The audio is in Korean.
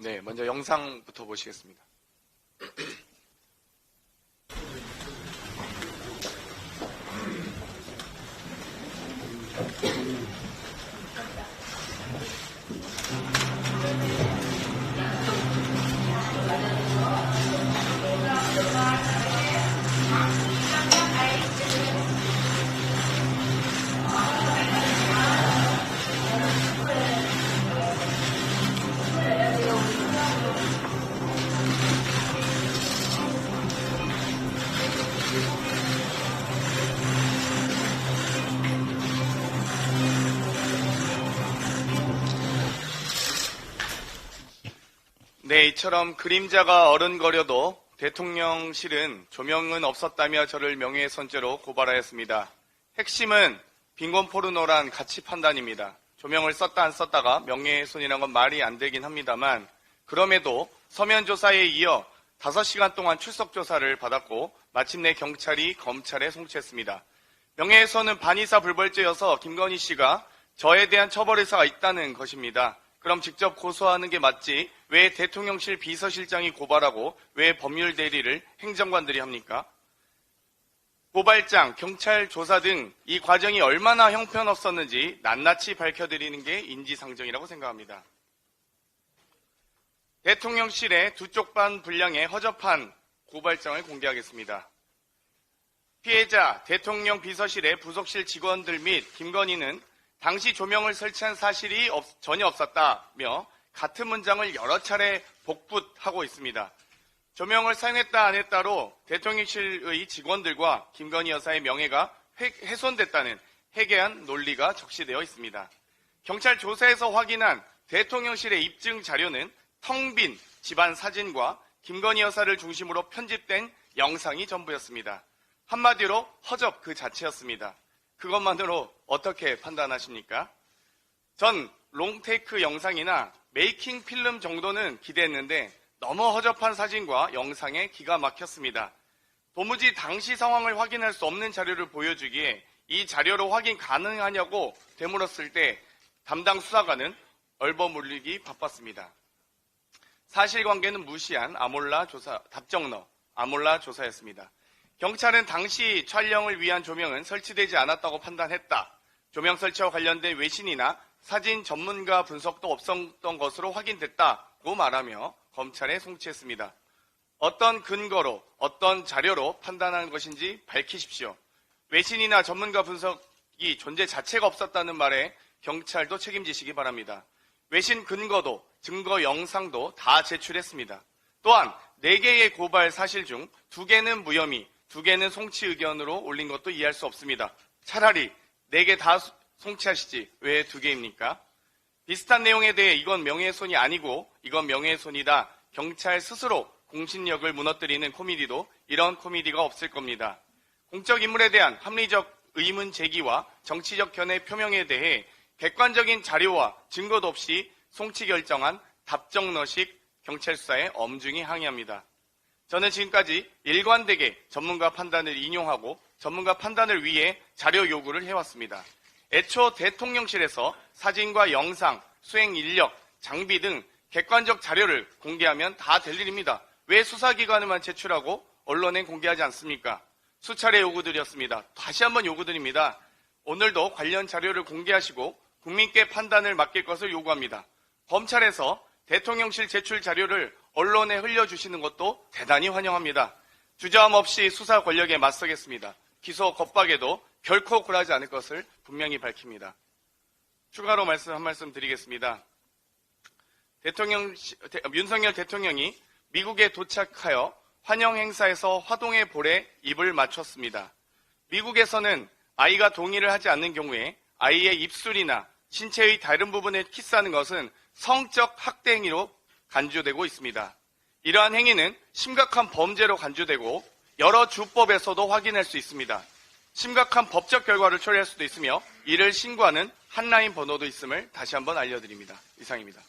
네, 먼저 영상부터 보시겠습니다. 네, 이처럼 그림자가 어른거려도 대통령실은 조명은 없었다며 저를 명예훼손죄로 고발하였습니다. 핵심은 빈곤 포르노란 가치 판단입니다. 조명을 썼다 안 썼다가 명예훼손이란 건 말이 안 되긴 합니다만, 그럼에도 서면 조사에 이어 5시간 동안 출석 조사를 받았고 마침내 경찰이 검찰에 송치했습니다. 명예훼손은 반의사 불벌죄여서 김건희 씨가 저에 대한 처벌 의사가 있다는 것입니다. 그럼 직접 고소하는 게 맞지 왜 대통령실 비서실장이 고발하고 왜 법률 대리를 행정관들이 합니까? 고발장, 경찰 조사 등 이 과정이 얼마나 형편없었는지 낱낱이 밝혀드리는 게 인지상정이라고 생각합니다. 대통령실의 두 쪽 반 분량의 허접한 고발장을 공개하겠습니다. 피해자, 대통령 비서실의 부속실 직원들 및 김건희는 당시 조명을 설치한 사실이 전혀 없었다며 같은 문장을 여러 차례 복붙하고 있습니다. 조명을 사용했다 안 했다로 대통령실의 직원들과 김건희 여사의 명예가 훼손됐다는 해괴한 논리가 적시되어 있습니다. 경찰 조사에서 확인한 대통령실의 입증 자료는 텅 빈 집안 사진과 김건희 여사를 중심으로 편집된 영상이 전부였습니다. 한마디로 허접 그 자체였습니다. 그것만으로 어떻게 판단하십니까? 전 롱테이크 영상이나 메이킹 필름 정도는 기대했는데 너무 허접한 사진과 영상에 기가 막혔습니다. 도무지 당시 상황을 확인할 수 없는 자료를 보여주기에 이 자료로 확인 가능하냐고 되물었을 때 담당 수사관은 얼버무리기 바빴습니다. 사실관계는 무시한 답정너 아몰라 조사였습니다. 경찰은 당시 촬영을 위한 조명은 설치되지 않았다고 판단했다. 조명 설치와 관련된 외신이나 사진 전문가 분석도 없었던 것으로 확인됐다고 말하며 검찰에 송치했습니다. 어떤 근거로, 어떤 자료로 판단하는 것인지 밝히십시오. 외신이나 전문가 분석이 존재 자체가 없었다는 말에 경찰도 책임지시기 바랍니다. 외신 근거도, 증거 영상도 다 제출했습니다. 또한 4개의 고발 사실 중 2개는 무혐의, 2개는 송치 의견으로 올린 것도 이해할 수 없습니다. 차라리 4개 다 송치하시지 왜 2개입니까? 비슷한 내용에 대해 이건 명예훼손이 아니고 이건 명예훼손이다. 경찰 스스로 공신력을 무너뜨리는 코미디도 이런 코미디가 없을 겁니다. 공적 인물에 대한 합리적 의문 제기와 정치적 견해 표명에 대해 객관적인 자료와 증거도 없이 송치 결정한 답정너식 경찰 수사에 엄중히 항의합니다. 저는 지금까지 일관되게 전문가 판단을 인용하고 전문가 판단을 위해 자료 요구를 해왔습니다. 애초 대통령실에서 사진과 영상, 수행 인력, 장비 등 객관적 자료를 공개하면 다 될 일입니다. 왜 수사기관에만 제출하고 언론에 공개하지 않습니까? 수차례 요구드렸습니다. 다시 한번 요구드립니다. 오늘도 관련 자료를 공개하시고 국민께 판단을 맡길 것을 요구합니다. 검찰에서 대통령실 제출 자료를 언론에 흘려주시는 것도 대단히 환영합니다. 주저함 없이 수사 권력에 맞서겠습니다. 기소 겁박에도 결코 굴하지 않을 것을 분명히 밝힙니다. 추가로 한 말씀 드리겠습니다. 윤석열 대통령이 미국에 도착하여 환영 행사에서 화동의 볼에 입을 맞췄습니다. 미국에서는 아이가 동의를 하지 않는 경우에 아이의 입술이나 신체의 다른 부분에 키스하는 것은 성적 학대 행위로 간주되고 있습니다. 이러한 행위는 심각한 범죄로 간주되고 여러 주법에서도 확인할 수 있습니다. 심각한 법적 결과를 초래할 수도 있으며 이를 신고하는 한라인 번호도 있음을 다시 한번 알려드립니다. 이상입니다.